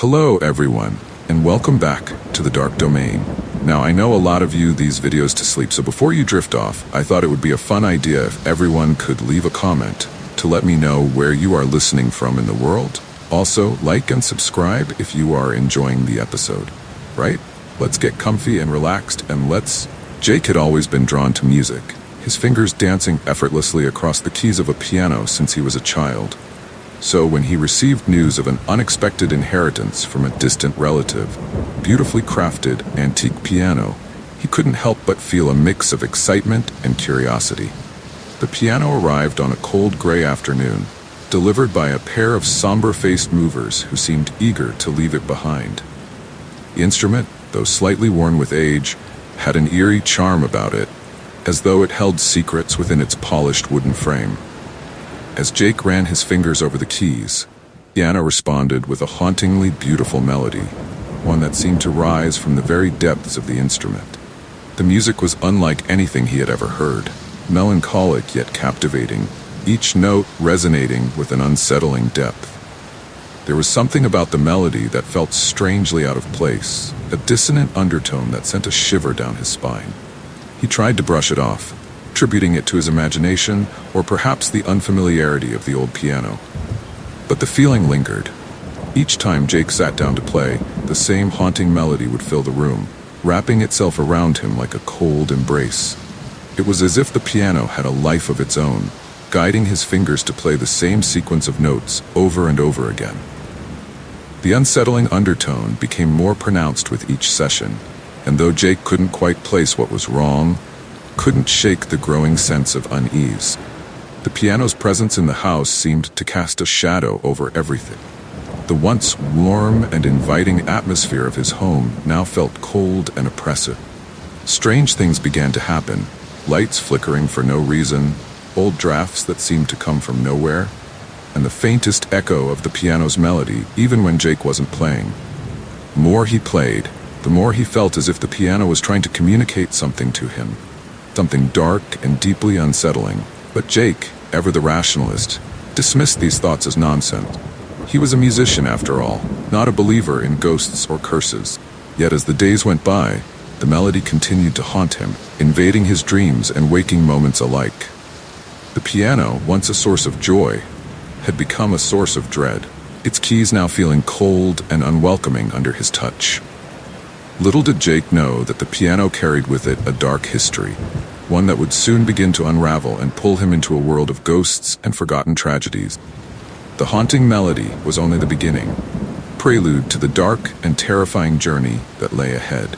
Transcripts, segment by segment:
Hello everyone, and welcome back to the Dark Domain. Now I know a lot of you these videos to sleep, so before you drift off, I thought it would be a fun idea if everyone could leave a comment to let me know where you are listening from in the world. Also, like and subscribe if you are enjoying the episode. Right? Let's get comfy and relaxed and Jake had always been drawn to music, his fingers dancing effortlessly across the keys of a piano since he was a child. So when he received news of an unexpected inheritance from a distant relative, beautifully crafted antique piano, he couldn't help but feel a mix of excitement and curiosity. The piano arrived on a cold gray afternoon, delivered by a pair of somber-faced movers who seemed eager to leave it behind. The instrument, though slightly worn with age, had an eerie charm about it, as though it held secrets within its polished wooden frame. As Jake ran his fingers over the keys, the piano responded with a hauntingly beautiful melody, one that seemed to rise from the very depths of the instrument. The music was unlike anything he had ever heard, melancholic yet captivating, each note resonating with an unsettling depth. There was something about the melody that felt strangely out of place, a dissonant undertone that sent a shiver down his spine. He tried to brush it off, attributing it to his imagination or perhaps the unfamiliarity of the old piano. But the feeling lingered. Each time Jake sat down to play, the same haunting melody would fill the room, wrapping itself around him like a cold embrace. It was as if the piano had a life of its own, guiding his fingers to play the same sequence of notes over and over again. The unsettling undertone became more pronounced with each session, and though Jake couldn't quite place what was wrong, couldn't shake the growing sense of unease. The piano's presence in the house seemed to cast a shadow over everything. The once warm and inviting atmosphere of his home now felt cold and oppressive. Strange things began to happen, lights flickering for no reason, old drafts that seemed to come from nowhere, and the faintest echo of the piano's melody even when Jake wasn't playing. The more he played, the more he felt as if the piano was trying to communicate something to him. Something dark and deeply unsettling. But Jake, ever the rationalist, dismissed these thoughts as nonsense. He was a musician after all, not a believer in ghosts or curses. Yet as the days went by, the melody continued to haunt him, invading his dreams and waking moments alike. The piano, once a source of joy, had become a source of dread, its keys now feeling cold and unwelcoming under his touch. Little did Jake know that the piano carried with it a dark history, one that would soon begin to unravel and pull him into a world of ghosts and forgotten tragedies. The haunting melody was only the beginning, prelude to the dark and terrifying journey that lay ahead.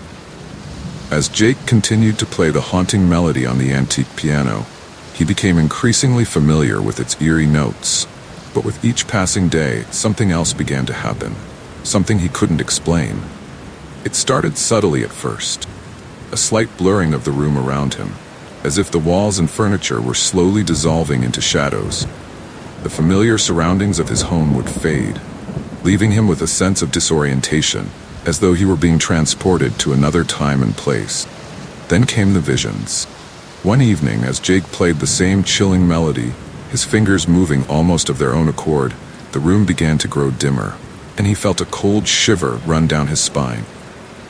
As Jake continued to play the haunting melody on the antique piano, he became increasingly familiar with its eerie notes. But with each passing day, something else began to happen, something he couldn't explain. It started subtly at first, a slight blurring of the room around him, as if the walls and furniture were slowly dissolving into shadows. The familiar surroundings of his home would fade, leaving him with a sense of disorientation, as though he were being transported to another time and place. Then came the visions. One evening, as Jake played the same chilling melody, his fingers moving almost of their own accord, the room began to grow dimmer, and he felt a cold shiver run down his spine.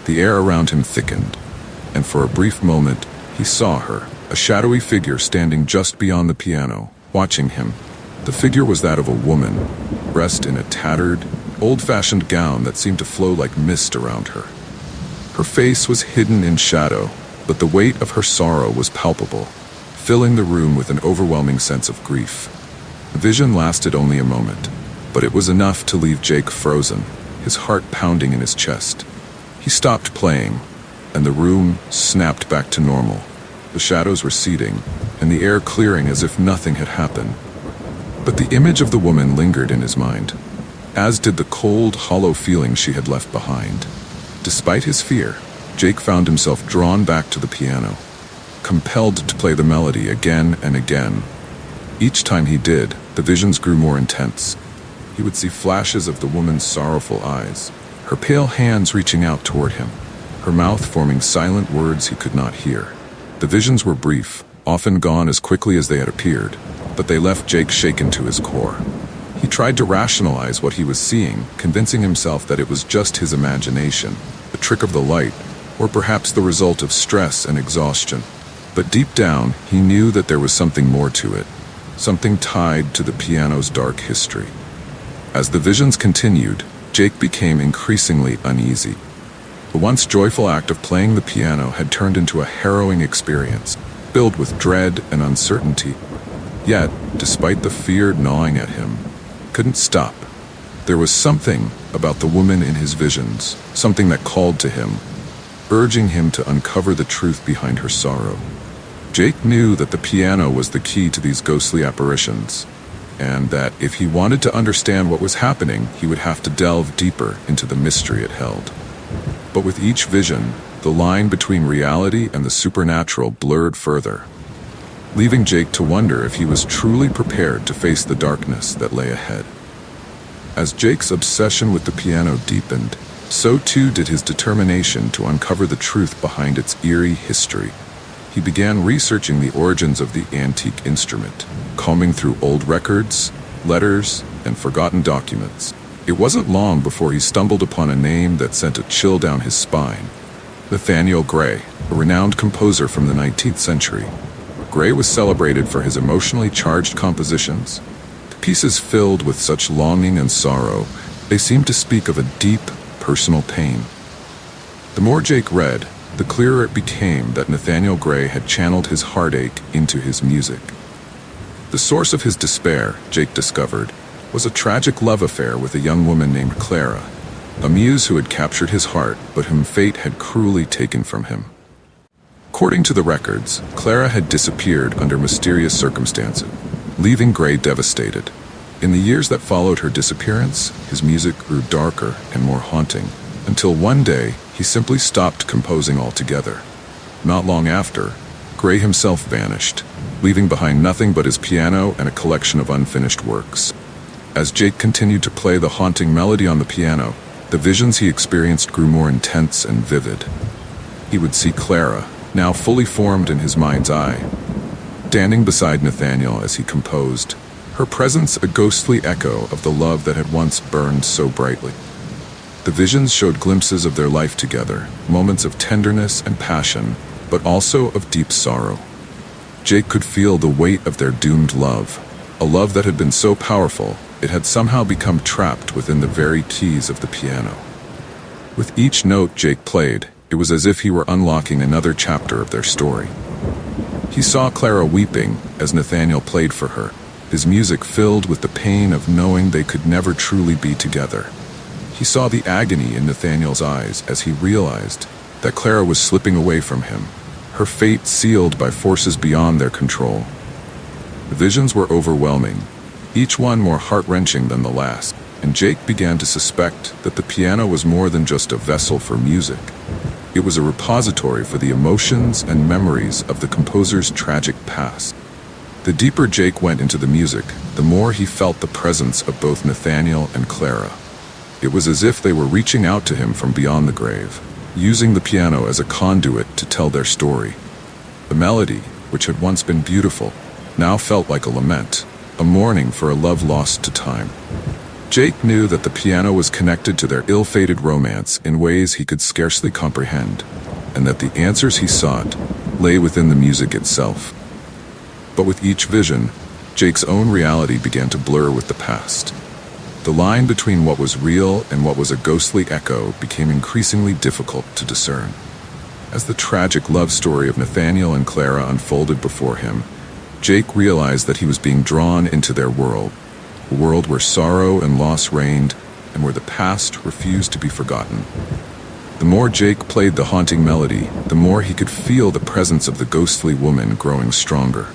The air around him thickened, and for a brief moment, he saw her, a shadowy figure standing just beyond the piano, watching him. The figure was that of a woman, dressed in a tattered, old-fashioned gown that seemed to flow like mist around her. Her face was hidden in shadow, but the weight of her sorrow was palpable, filling the room with an overwhelming sense of grief. The vision lasted only a moment, but it was enough to leave Jake frozen, his heart pounding in his chest. He stopped playing, and the room snapped back to normal. The shadows receding, and the air clearing as if nothing had happened. But the image of the woman lingered in his mind, as did the cold, hollow feeling she had left behind. Despite his fear, Jake found himself drawn back to the piano, compelled to play the melody again and again. Each time he did, the visions grew more intense. He would see flashes of the woman's sorrowful eyes, her pale hands reaching out toward him, her mouth forming silent words he could not hear. The visions were brief, often gone as quickly as they had appeared, but they left Jake shaken to his core. He tried to rationalize what he was seeing, convincing himself that it was just his imagination, a trick of the light, or perhaps the result of stress and exhaustion. But deep down, he knew that there was something more to it, something tied to the piano's dark history. As the visions continued, Jake became increasingly uneasy. The once joyful act of playing the piano had turned into a harrowing experience, filled with dread and uncertainty. Yet, despite the fear gnawing at him, he couldn't stop. There was something about the woman in his visions, something that called to him, urging him to uncover the truth behind her sorrow. Jake knew that the piano was the key to these ghostly apparitions, and that if he wanted to understand what was happening, he would have to delve deeper into the mystery it held. But with each vision, the line between reality and the supernatural blurred further, leaving Jake to wonder if he was truly prepared to face the darkness that lay ahead. As Jake's obsession with the piano deepened, so too did his determination to uncover the truth behind its eerie history. He began researching the origins of the antique instrument, combing through old records, letters, and forgotten documents. It wasn't long before he stumbled upon a name that sent a chill down his spine. Nathaniel Gray, a renowned composer from the 19th century. Gray was celebrated for his emotionally charged compositions. The pieces filled with such longing and sorrow, they seemed to speak of a deep, personal pain. The more Jake read, the clearer it became that Nathaniel Gray had channeled his heartache into his music. The source of his despair, Jake discovered, was a tragic love affair with a young woman named Clara, a muse who had captured his heart but whom fate had cruelly taken from him. According to the records, Clara had disappeared under mysterious circumstances, leaving Gray devastated. In the years that followed her disappearance, his music grew darker and more haunting, until one day he simply stopped composing altogether. Not long after, Gray himself vanished, leaving behind nothing but his piano and a collection of unfinished works. As Jake continued to play the haunting melody on the piano, the visions he experienced grew more intense and vivid. He would see Clara, now fully formed in his mind's eye, standing beside Nathaniel as he composed, her presence a ghostly echo of the love that had once burned so brightly. The visions showed glimpses of their life together, moments of tenderness and passion, but also of deep sorrow. Jake could feel the weight of their doomed love, a love that had been so powerful, it had somehow become trapped within the very keys of the piano. With each note Jake played, it was as if he were unlocking another chapter of their story. He saw Clara weeping as Nathaniel played for her, his music filled with the pain of knowing they could never truly be together. He saw the agony in Nathaniel's eyes as he realized that Clara was slipping away from him, her fate sealed by forces beyond their control. The visions were overwhelming, each one more heart-wrenching than the last, and Jake began to suspect that the piano was more than just a vessel for music. It was a repository for the emotions and memories of the composer's tragic past. The deeper Jake went into the music, the more he felt the presence of both Nathaniel and Clara. It was as if they were reaching out to him from beyond the grave, using the piano as a conduit to tell their story. The melody, which had once been beautiful, now felt like a lament, a mourning for a love lost to time. Jake knew that the piano was connected to their ill-fated romance in ways he could scarcely comprehend, and that the answers he sought lay within the music itself. But with each vision, Jake's own reality began to blur with the past. The line between what was real and what was a ghostly echo became increasingly difficult to discern. As the tragic love story of Nathaniel and Clara unfolded before him, Jake realized that he was being drawn into their world, a world where sorrow and loss reigned, and where the past refused to be forgotten. The more Jake played the haunting melody, the more he could feel the presence of the ghostly woman growing stronger.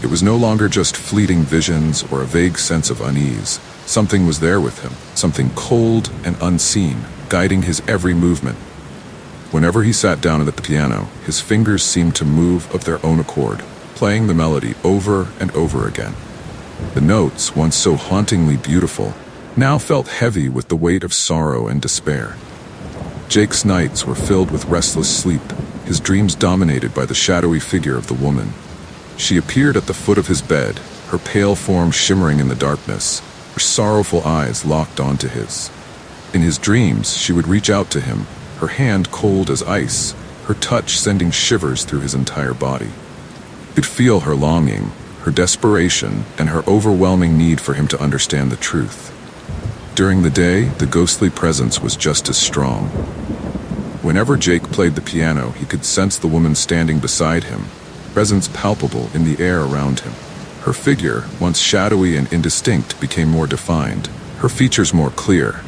It was no longer just fleeting visions or a vague sense of unease. Something was there with him, something cold and unseen, guiding his every movement. Whenever he sat down at the piano, his fingers seemed to move of their own accord, playing the melody over and over again. The notes, once so hauntingly beautiful, now felt heavy with the weight of sorrow and despair. Jake's nights were filled with restless sleep, his dreams dominated by the shadowy figure of the woman. She appeared at the foot of his bed, her pale form shimmering in the darkness, her sorrowful eyes locked onto his. In his dreams, she would reach out to him, her hand cold as ice, her touch sending shivers through his entire body. He could feel her longing, her desperation, and her overwhelming need for him to understand the truth. During the day, the ghostly presence was just as strong. Whenever Jake played the piano, he could sense the woman standing beside him, presence palpable in the air around him. Her figure, once shadowy and indistinct, became more defined, her features more clear.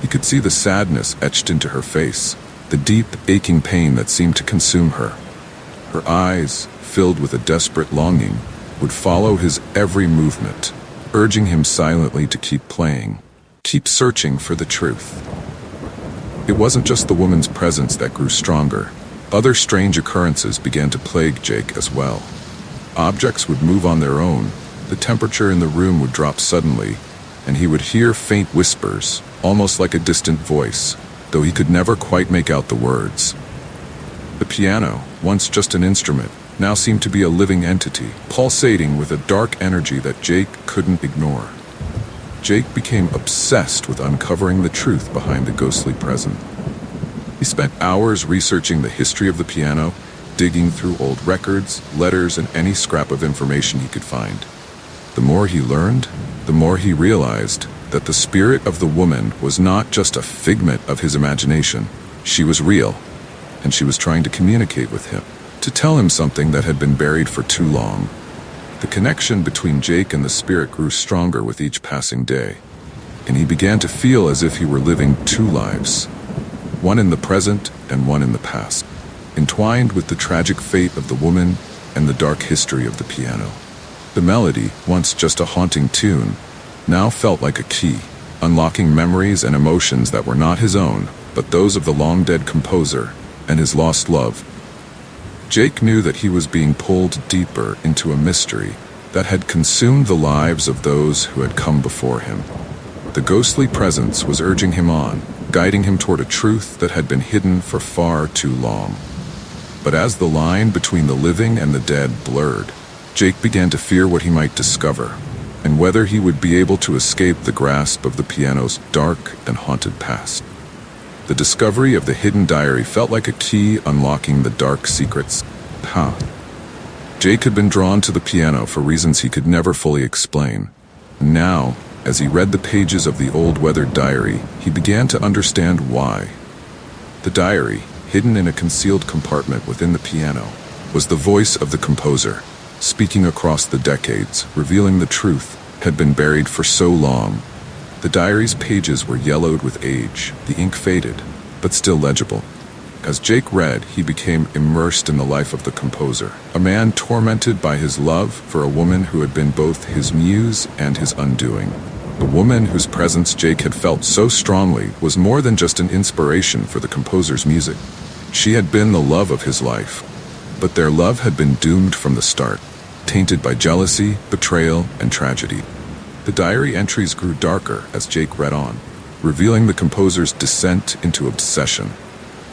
He could see the sadness etched into her face, the deep, aching pain that seemed to consume her. Her eyes, filled with a desperate longing, would follow his every movement, urging him silently to keep playing, keep searching for the truth. It wasn't just the woman's presence that grew stronger. Other strange occurrences began to plague Jake as well. Objects would move on their own, the temperature in the room would drop suddenly, and he would hear faint whispers, almost like a distant voice, though he could never quite make out the words. The piano, once just an instrument, now seemed to be a living entity, pulsating with a dark energy that Jake couldn't ignore. Jake became obsessed with uncovering the truth behind the ghostly presence. He spent hours researching the history of the piano, digging through old records, letters, and any scrap of information he could find. The more he learned, the more he realized that the spirit of the woman was not just a figment of his imagination. She was real, and she was trying to communicate with him, to tell him something that had been buried for too long. The connection between Jake and the spirit grew stronger with each passing day, and he began to feel as if he were living two lives, one in the present and one in the past, entwined with the tragic fate of the woman and the dark history of the piano. The melody, once just a haunting tune, now felt like a key, unlocking memories and emotions that were not his own, but those of the long-dead composer and his lost love. Jake knew that he was being pulled deeper into a mystery that had consumed the lives of those who had come before him. The ghostly presence was urging him on, guiding him toward a truth that had been hidden for far too long. But as the line between the living and the dead blurred, Jake began to fear what he might discover, and whether he would be able to escape the grasp of the piano's dark and haunted past. The discovery of the hidden diary felt like a key unlocking the dark secrets. Jake had been drawn to the piano for reasons he could never fully explain. Now, as he read the pages of the old weathered diary, he began to understand why. The diary, hidden in a concealed compartment within the piano, was the voice of the composer, speaking across the decades, revealing the truth had been buried for so long. The diary's pages were yellowed with age, the ink faded, but still legible. As Jake read, he became immersed in the life of the composer, a man tormented by his love for a woman who had been both his muse and his undoing. The woman whose presence Jake had felt so strongly was more than just an inspiration for the composer's music. She had been the love of his life, but their love had been doomed from the start, tainted by jealousy, betrayal, and tragedy. The diary entries grew darker as Jake read on, revealing the composer's descent into obsession.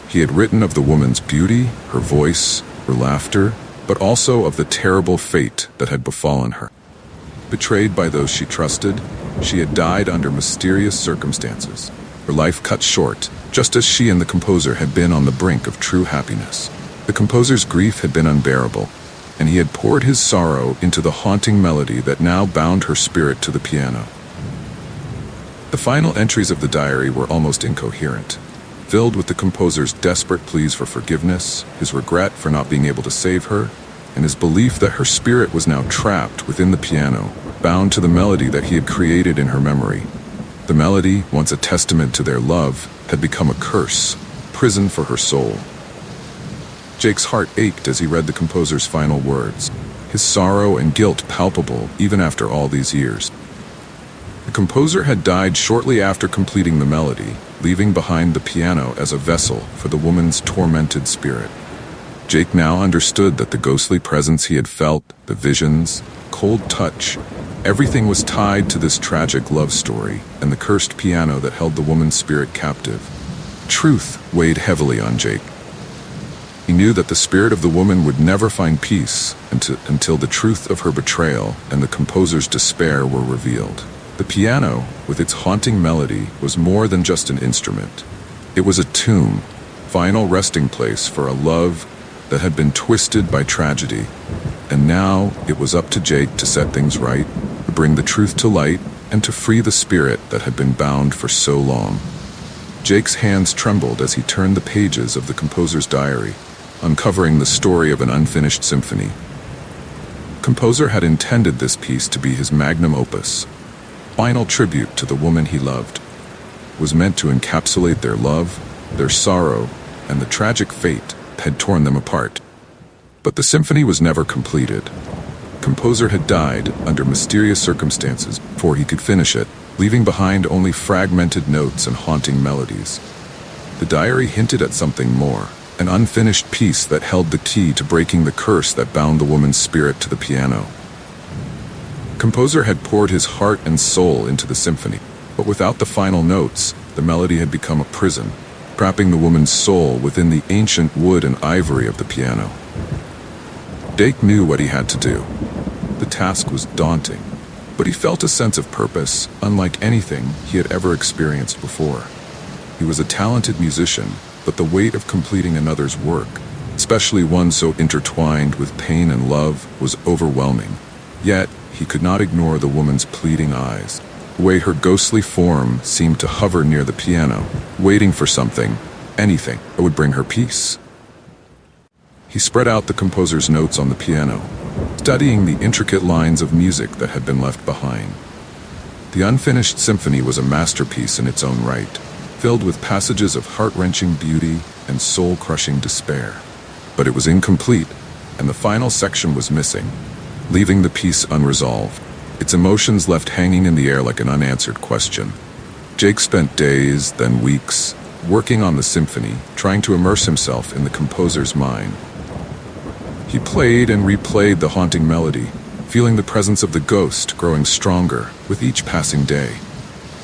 He had written of the woman's beauty, her voice, her laughter, but also of the terrible fate that had befallen her. Betrayed by those she trusted, she had died under mysterious circumstances, her life cut short, just as she and the composer had been on the brink of true happiness. The composer's grief had been unbearable, and he had poured his sorrow into the haunting melody that now bound her spirit to the piano. The final entries of the diary were almost incoherent, filled with the composer's desperate pleas for forgiveness, his regret for not being able to save her, and his belief that her spirit was now trapped within the piano, bound to the melody that he had created in her memory. The melody, once a testament to their love, had become a curse, prison for her soul. Jake's heart ached as he read the composer's final words, his sorrow and guilt palpable even after all these years. The composer had died shortly after completing the melody, leaving behind the piano as a vessel for the woman's tormented spirit. Jake now understood that the ghostly presence he had felt, the visions, cold touch, everything was tied to this tragic love story and the cursed piano that held the woman's spirit captive. Truth weighed heavily on Jake. He knew that the spirit of the woman would never find peace until the truth of her betrayal and the composer's despair were revealed. The piano, with its haunting melody, was more than just an instrument. It was a tomb, final resting place for a love that had been twisted by tragedy. And now it was up to Jake to set things right, to bring the truth to light, and to free the spirit that had been bound for so long. Jake's hands trembled as he turned the pages of the composer's diary, uncovering the story of an unfinished symphony. The composer had intended this piece to be his magnum opus, final tribute to the woman he loved. It was meant to encapsulate their love, their sorrow, and the tragic fate that had torn them apart. But the symphony was never completed. The composer had died under mysterious circumstances before he could finish it, leaving behind only fragmented notes and haunting melodies. The diary hinted at something more, an unfinished piece that held the key to breaking the curse that bound the woman's spirit to the piano. The composer had poured his heart and soul into the symphony, but without the final notes, the melody had become a prison, trapping the woman's soul within the ancient wood and ivory of the piano. Jake knew what he had to do. The task was daunting, but he felt a sense of purpose unlike anything he had ever experienced before. He was a talented musician, but the weight of completing another's work, especially one so intertwined with pain and love, was overwhelming. Yet, he could not ignore the woman's pleading eyes, the way her ghostly form seemed to hover near the piano, waiting for something, anything, that would bring her peace. He spread out the composer's notes on the piano, studying the intricate lines of music that had been left behind. The unfinished symphony was a masterpiece in its own right, filled with passages of heart-wrenching beauty and soul-crushing despair. But it was incomplete, and the final section was missing, leaving the piece unresolved, its emotions left hanging in the air like an unanswered question. Jake spent days, then weeks, working on the symphony, trying to immerse himself in the composer's mind. He played and replayed the haunting melody, feeling the presence of the ghost growing stronger with each passing day.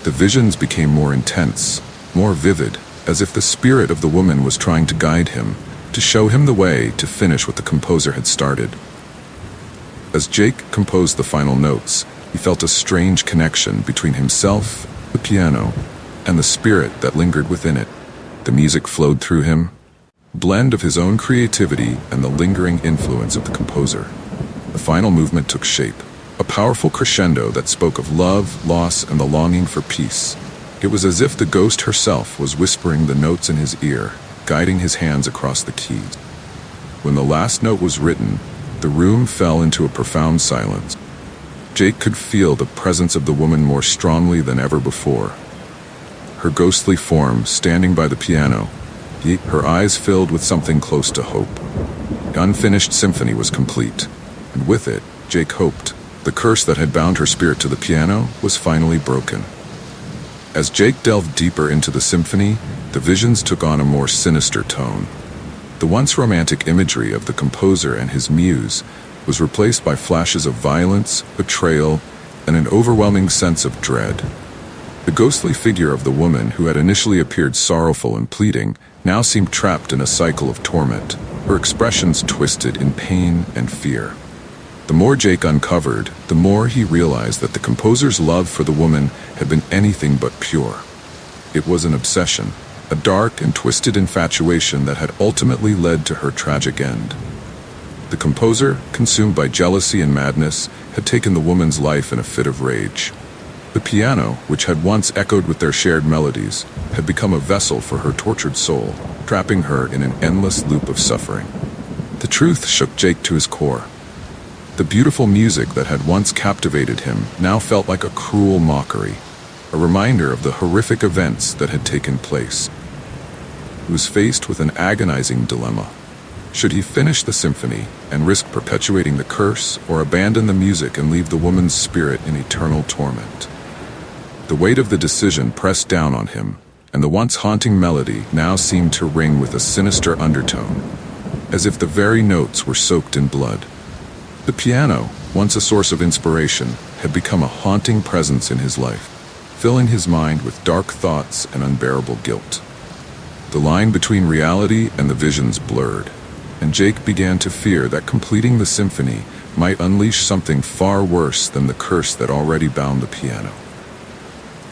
The visions became more intense, more vivid, as if the spirit of the woman was trying to guide him, to show him the way to finish what the composer had started. As Jake composed the final notes, he felt a strange connection between himself, the piano, and the spirit that lingered within it. The music flowed through him, a blend of his own creativity and the lingering influence of the composer. The final movement took shape, a powerful crescendo that spoke of love, loss, and the longing for peace. It was as if the ghost herself was whispering the notes in his ear, guiding his hands across the keys. When the last note was written, the room fell into a profound silence. Jake could feel the presence of the woman more strongly than ever before. Her ghostly form standing by the piano, her eyes filled with something close to hope. The unfinished symphony was complete, and with it, Jake hoped. The curse that had bound her spirit to the piano was finally broken. As Jake delved deeper into the symphony, the visions took on a more sinister tone. The once romantic imagery of the composer and his muse was replaced by flashes of violence, betrayal, and an overwhelming sense of dread. The ghostly figure of the woman who had initially appeared sorrowful and pleading now seemed trapped in a cycle of torment, her expressions twisted in pain and fear. The more Jake uncovered, the more he realized that the composer's love for the woman had been anything but pure. It was an obsession, a dark and twisted infatuation that had ultimately led to her tragic end. The composer, consumed by jealousy and madness, had taken the woman's life in a fit of rage. The piano, which had once echoed with their shared melodies, had become a vessel for her tortured soul, trapping her in an endless loop of suffering. The truth shook Jake to his core. The beautiful music that had once captivated him now felt like a cruel mockery, a reminder of the horrific events that had taken place. He was faced with an agonizing dilemma. Should he finish the symphony and risk perpetuating the curse, or abandon the music and leave the woman's spirit in eternal torment? The weight of the decision pressed down on him, and the once haunting melody now seemed to ring with a sinister undertone, as if the very notes were soaked in blood. The piano, once a source of inspiration, had become a haunting presence in his life, filling his mind with dark thoughts and unbearable guilt. The line between reality and the visions blurred, and Jake began to fear that completing the symphony might unleash something far worse than the curse that already bound the piano.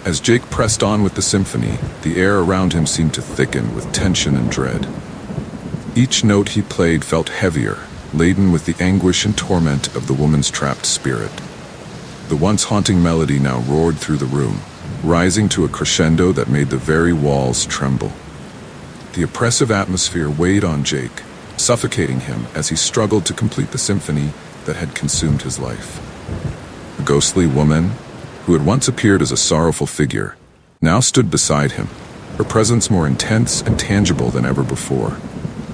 As Jake pressed on with the symphony, the air around him seemed to thicken with tension and dread. Each note he played felt heavier, laden with the anguish and torment of the woman's trapped spirit. The once haunting melody now roared through the room, rising to a crescendo that made the very walls tremble. The oppressive atmosphere weighed on Jake, suffocating him as he struggled to complete the symphony that had consumed his life. The ghostly woman, who had once appeared as a sorrowful figure, now stood beside him, her presence more intense and tangible than ever before.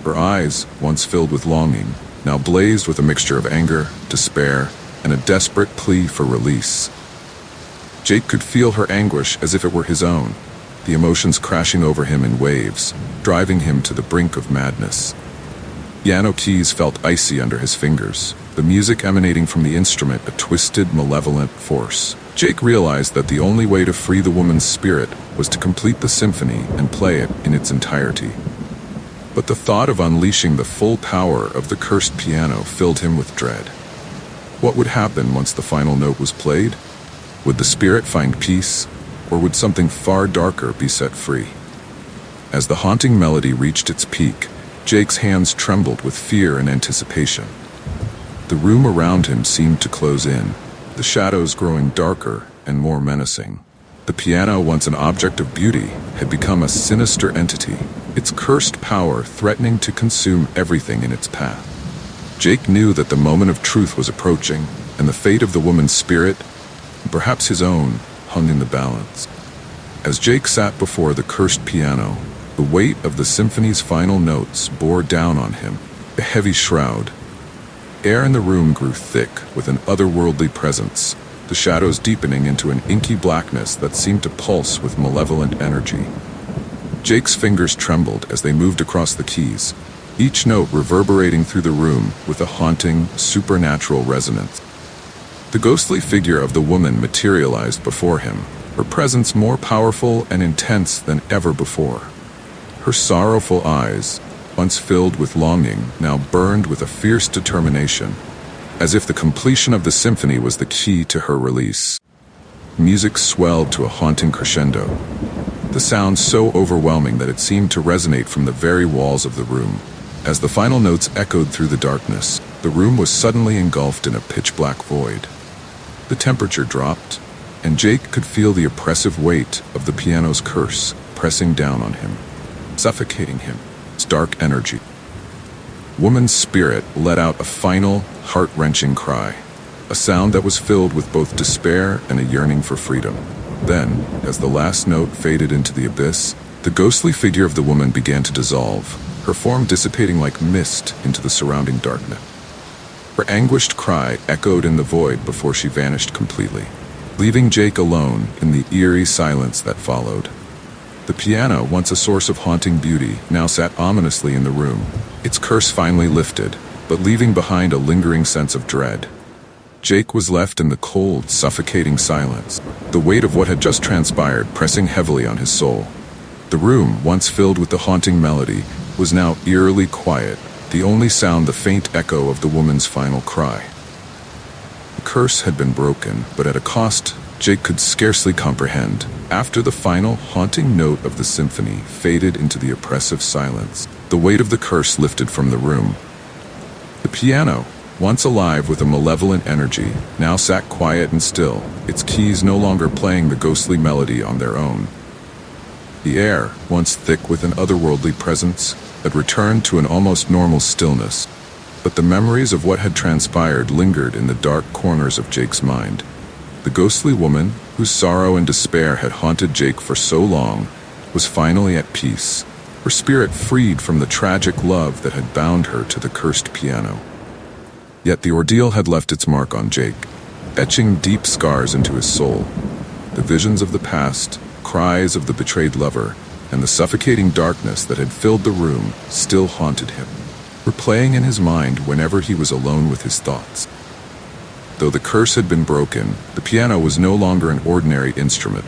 Her eyes, once filled with longing, now blazed with a mixture of anger, despair, and a desperate plea for release. Jake could feel her anguish as if it were his own, the emotions crashing over him in waves, driving him to the brink of madness. Piano keys felt icy under his fingers, the music emanating from the instrument a twisted, malevolent force. Jake realized that the only way to free the woman's spirit was to complete the symphony and play it in its entirety. But the thought of unleashing the full power of the cursed piano filled him with dread. What would happen once the final note was played? Would the spirit find peace, or would something far darker be set free? As the haunting melody reached its peak, Jake's hands trembled with fear and anticipation. The room around him seemed to close in, the shadows growing darker and more menacing. The piano, once an object of beauty, had become a sinister entity, its cursed power threatening to consume everything in its path. Jake knew that the moment of truth was approaching, and the fate of the woman's spirit, and perhaps his own, hung in the balance. As Jake sat before the cursed piano, the weight of the symphony's final notes bore down on him, a heavy shroud. Air in the room grew thick with an otherworldly presence, the shadows deepening into an inky blackness that seemed to pulse with malevolent energy. Jake's fingers trembled as they moved across the keys, each note reverberating through the room with a haunting, supernatural resonance. The ghostly figure of the woman materialized before him, her presence more powerful and intense than ever before. Her sorrowful eyes, once filled with longing, now burned with a fierce determination, as if the completion of the symphony was the key to her release. Music swelled to a haunting crescendo, the sound so overwhelming that it seemed to resonate from the very walls of the room. As the final notes echoed through the darkness, the room was suddenly engulfed in a pitch-black void. The temperature dropped, and Jake could feel the oppressive weight of the piano's curse pressing down on him, suffocating him. Its dark energy. Woman's spirit let out a final, heart-wrenching cry, a sound that was filled with both despair and a yearning for freedom. Then, as the last note faded into the abyss, the ghostly figure of the woman began to dissolve, her form dissipating like mist into the surrounding darkness. Her anguished cry echoed in the void before she vanished completely, leaving Jake alone in the eerie silence that followed. The piano, once a source of haunting beauty, now sat ominously in the room, its curse finally lifted, but leaving behind a lingering sense of dread. Jake was left in the cold, suffocating silence, the weight of what had just transpired pressing heavily on his soul. The room, once filled with the haunting melody, was now eerily quiet, the only sound the faint echo of the woman's final cry. The curse had been broken, but at a cost Jake could scarcely comprehend. After the final, haunting note of the symphony faded into the oppressive silence, the weight of the curse lifted from the room. The piano, once alive with a malevolent energy, now sat quiet and still, its keys no longer playing the ghostly melody on their own. The air, once thick with an otherworldly presence, had returned to an almost normal stillness, but the memories of what had transpired lingered in the dark corners of Jake's mind. The ghostly woman, whose sorrow and despair had haunted Jake for so long, was finally at peace, her spirit freed from the tragic love that had bound her to the cursed piano. Yet the ordeal had left its mark on Jake, etching deep scars into his soul. The visions of the past, cries of the betrayed lover, and the suffocating darkness that had filled the room still haunted him, replaying in his mind whenever he was alone with his thoughts. Though the curse had been broken, the piano was no longer an ordinary instrument.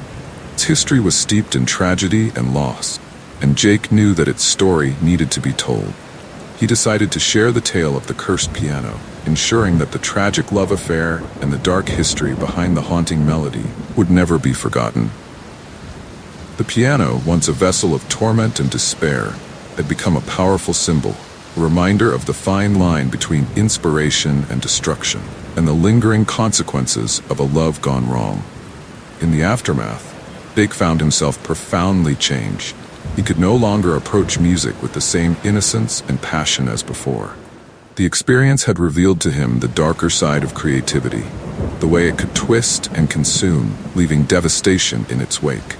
Its history was steeped in tragedy and loss, and Jake knew that its story needed to be told. he decided to share the tale of the cursed piano, ensuring that the tragic love affair and the dark history behind the haunting melody would never be forgotten. The piano, once a vessel of torment and despair, had become a powerful symbol, a reminder of the fine line between inspiration and destruction, and the lingering consequences of a love gone wrong. In the aftermath, Jake found himself profoundly changed. He could no longer approach music with the same innocence and passion as before. The experience had revealed to him the darker side of creativity, the way it could twist and consume, leaving devastation in its wake.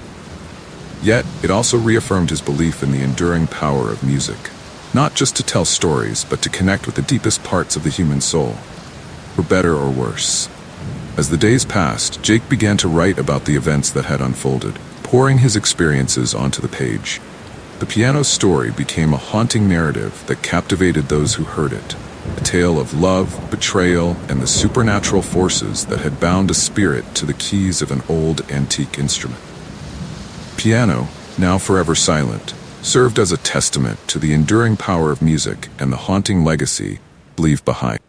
Yet, it also reaffirmed his belief in the enduring power of music, not just to tell stories, but to connect with the deepest parts of the human soul, for better or worse. As the days passed, Jake began to write about the events that had unfolded, pouring his experiences onto the page. The piano's story became a haunting narrative that captivated those who heard it, a tale of love, betrayal, and the supernatural forces that had bound a spirit to the keys of an old antique instrument. Piano, now forever silent, served as a testament to the enduring power of music and the haunting legacy left behind.